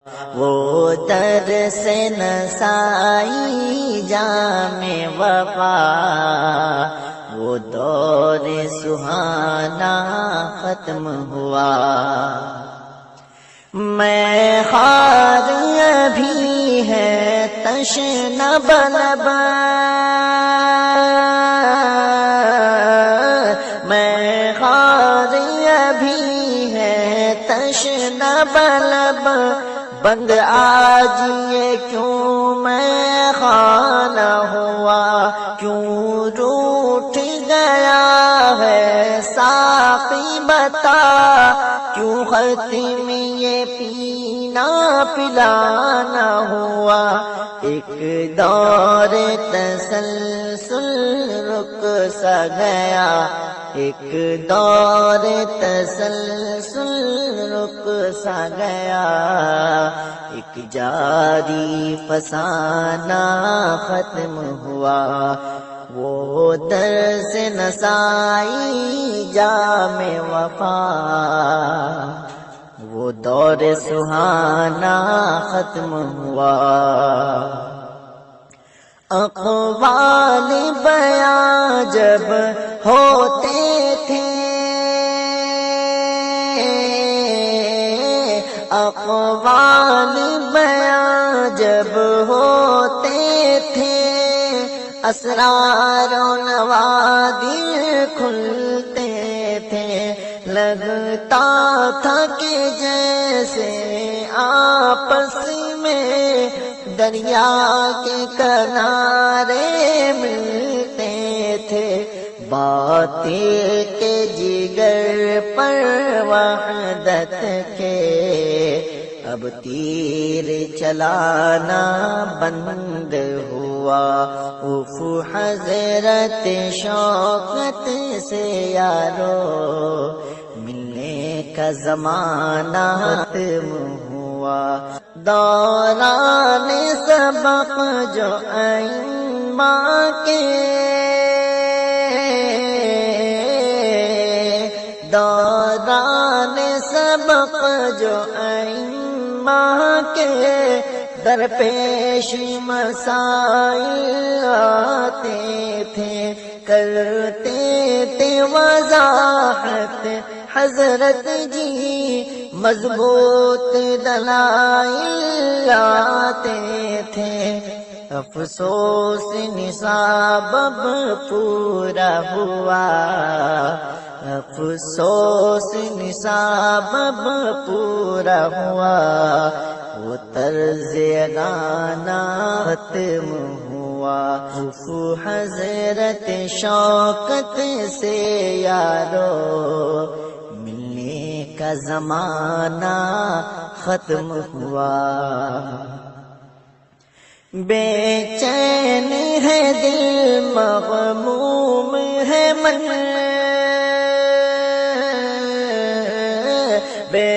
وہ در سے نسائی جام وفا، وہ دور سہانا ختم ہوا۔ میں خار ابھی ہے تشنہ بلب، میں خار ابھی ہے تشنہ بلب، بند آج یہ کیوں میں خانہ ہوا، کیوں روٹھ گیا ہے ساقی بتا، کیوں ختم یہ پینا پلانا ہوا۔ ایک دور تسلسل رک سا گیا، ایک دور تسلسل رک سا گیا، ایک جاری فسانہ ختم ہوا۔ وہ درس نسائی جام وفا، وہ دور سہانا ختم ہوا۔ اقوال بیان جب ہوتے تھے، اقوال بیان جب ہوتے تھے، اسرار و نوادر کھلتے تھے، لگتا تھا کہ جیسے آپس میں دریا کے کنارے ملتے تھے، باتیں کے جگر پر وحدت کے، اب تیر چلانا بند ہوا۔ اف حضرت شوکت سے یارو، ملنے کا زمانہ ختم ہوا۔ دوران سبق جو ائمہ کے، دوران سبق جو ائمہ کے، درپیش مسائل آتے تھے، کرتے تھے وضاحت حضرت جی، مضبوط دلائل آتے تھے۔ افسوس نصاب اب پورا ہوا، افسوس نصاب اب پورا ہوا، وہ طرز گانا ختم ہوا۔ اف حضرت شوکت سے یارو، ملنے کا زمانہ ختم ہوا۔ بے چین ہے دل مغموم ہے من، بے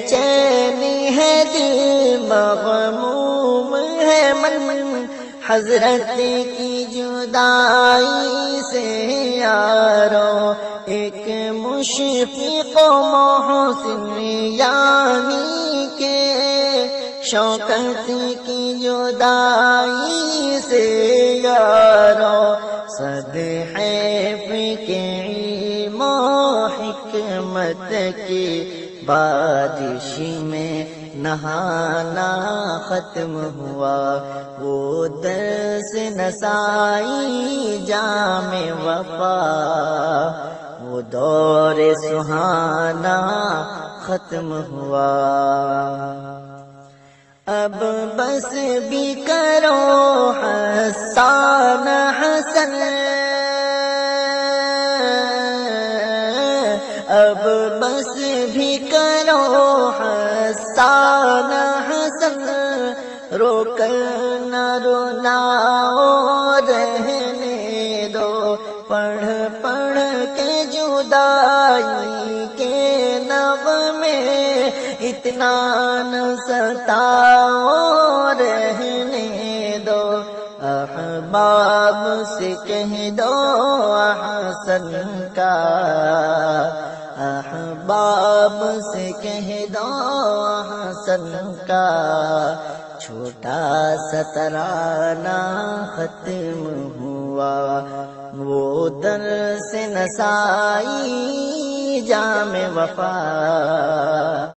چین ہے دل مغموم ہے من، حضرت کی جدائی سے یارو، ایک مشفق و محسن یعنی کہ، شوکت کی جدائی سے یارو، صد حیف کے علم و حکمت کی بارش میں نہانا ختم ہوا۔ وہ درس نسائی جام وفا، وہ دور سہانا ختم ہوا۔ اب بس بھی کرو حسان حسن، اب بس بھی کرو حسان حسن، رو کر نہ رلاؤ رہنے دو، پڑھ پڑھ کے جدائی کے نغمے، اتنا نہ ستاؤ رہنے دو، احباب سے کہہ دو احسن کا، احباب سے کہہ دو حسن کا چھوٹا سا ترانہ ختم ہوا، وہ درس نسائی جام وفا